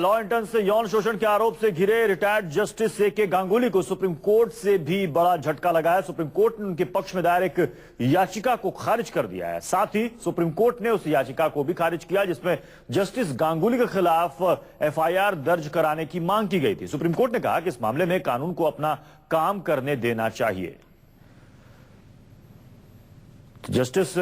Law intern से यौन शोषण के आरोप से घिरे रिटायर्ड जस्टिस ए.के. गांगुली को सुप्रीम कोर्ट से भी बड़ा झटका लगा है। सुप्रीम कोर्ट ने उनके पक्ष में दायर एक याचिका को खारिज कर दिया है। साथ ही सुप्रीम कोर्ट ने उस याचिका को भी खारिज किया जिसमें जस्टिस गांगुली के खिलाफ एफआईआर दर्ज कराने की मांग की गई थी। सुप्रीम कोर्ट ने कहा कि इस मामले में कानून को अपना काम करने देना चाहिए। जस्टिस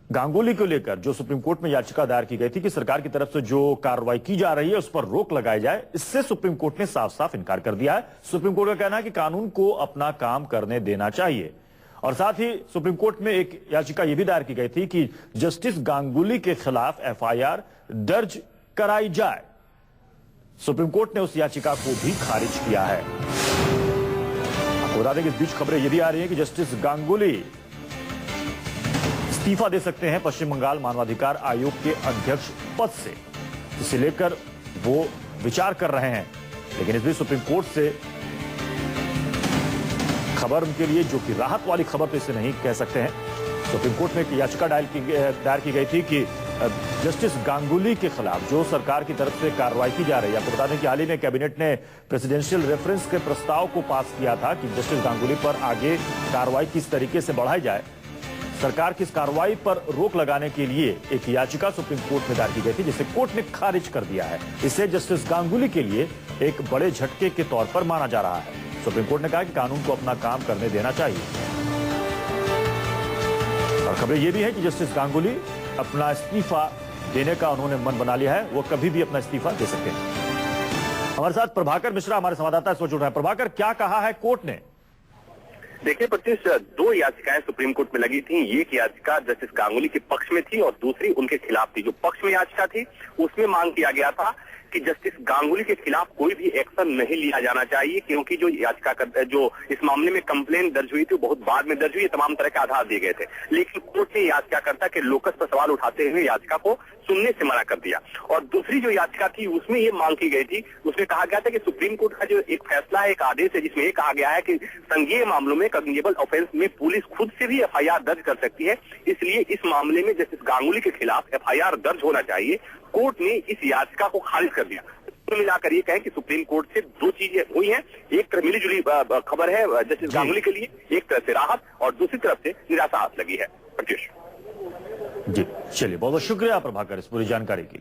गांगुली को लेकर जो सुप्रीम कोर्ट में याचिका दायर की गई थी कि सरकार की तरफ से जो कार्रवाई की जा रही है उस पर रोक लगाई जाए, इससे सुप्रीम कोर्ट ने साफ साफ इनकार कर दिया है। सुप्रीम कोर्ट का कहना है कि कानून को अपना काम करने देना चाहिए। और साथ ही सुप्रीम कोर्ट में एक याचिका यह भी दायर की गई थी कि जस्टिस गांगुली के खिलाफ एफआईआर दर्ज कराई जाए। सुप्रीम कोर्ट ने उस याचिका को भी खारिज किया है। आपको बता दें कि इस बीच खबरें यह भी आ रही है कि जस्टिस गांगुली इस्तीफा दे सकते हैं पश्चिम बंगाल मानवाधिकार आयोग के अध्यक्ष पद से, इसे लेकर वो विचार कर रहे हैं। लेकिन इस बीच सुप्रीम कोर्ट से खबर उनके लिए जो कि राहत वाली खबर तो इसे नहीं कह सकते हैं। सुप्रीम कोर्ट में एक याचिका दायर की गई थी कि जस्टिस गांगुली के खिलाफ जो सरकार की तरफ से कार्रवाई की जा रही है। आपको बता दें कि हाल ही में कैबिनेट ने प्रेसिडेंशियल रेफरेंस के प्रस्ताव को पास किया था कि जस्टिस गांगुली पर आगे कार्रवाई किस तरीके से बढ़ाई जाए। सरकार की इस कार्रवाई पर रोक लगाने के लिए एक याचिका सुप्रीम कोर्ट में दायर की गई थी जिसे कोर्ट ने खारिज कर दिया है। इसे जस्टिस गांगुली के लिए एक बड़े झटके के तौर पर माना जा रहा है। सुप्रीम कोर्ट ने कहा कि कानून को अपना काम करने देना चाहिए। और खबरें यह भी है कि जस्टिस गांगुली अपना इस्तीफा देने का उन्होंने मन बना लिया है। वो कभी भी अपना इस्तीफा दे सकते हैं। हमारे साथ प्रभाकर मिश्रा हमारे संवाददाता इस वक्त जुड़ रहे हैं। प्रभाकर, क्या कहा है कोर्ट ने? देखिए प्रत्युष, दो याचिकाएं सुप्रीम कोर्ट में लगी थी। एक याचिका जस्टिस गांगुली के पक्ष में थी और दूसरी उनके खिलाफ थी। जो पक्ष में याचिका थी उसमें मांग किया गया था कि जस्टिस गांगुली के खिलाफ कोई भी एक्शन नहीं लिया जाना चाहिए, क्योंकि जो याचिका जो इस मामले में कंप्लेंट दर्ज हुई थी बहुत बाद में दर्ज हुई, तमाम तरह के आधार दिए गए थे। लेकिन कोर्ट ने याचिकाकर्ता के लोकस पर सवाल उठाते हुए याचिका को सुनने से मना कर दिया। और दूसरी जो याचिका थी उसमें ये मांग की गई थी, उसमें कहा गया था कि सुप्रीम कोर्ट का जो एक फैसला है, एक आदेश है, जिसमें कहा गया है कि संज्ञेय मामलों में कग्निजेबल ऑफेंस में पुलिस खुद से भी एफआईआर दर्ज कर सकती है। इसलिए इस मामले में जस्टिस गांगुली के खिलाफ एफआईआर दर्ज होना चाहिए। कोर्ट ने इस याचिका को खारिज कर दिया। तो मिलाकर ये कहें कि सुप्रीम कोर्ट से दो चीजें हुई हैं। एक तरफ मिली जुली खबर है जस्टिस गांगुली के लिए, एक तरफ से राहत और दूसरी तरफ से निराशा हाथ लगी है। प्रत्युष जी, चलिए, बहुत बहुत शुक्रिया प्रभाकर इस पूरी जानकारी की।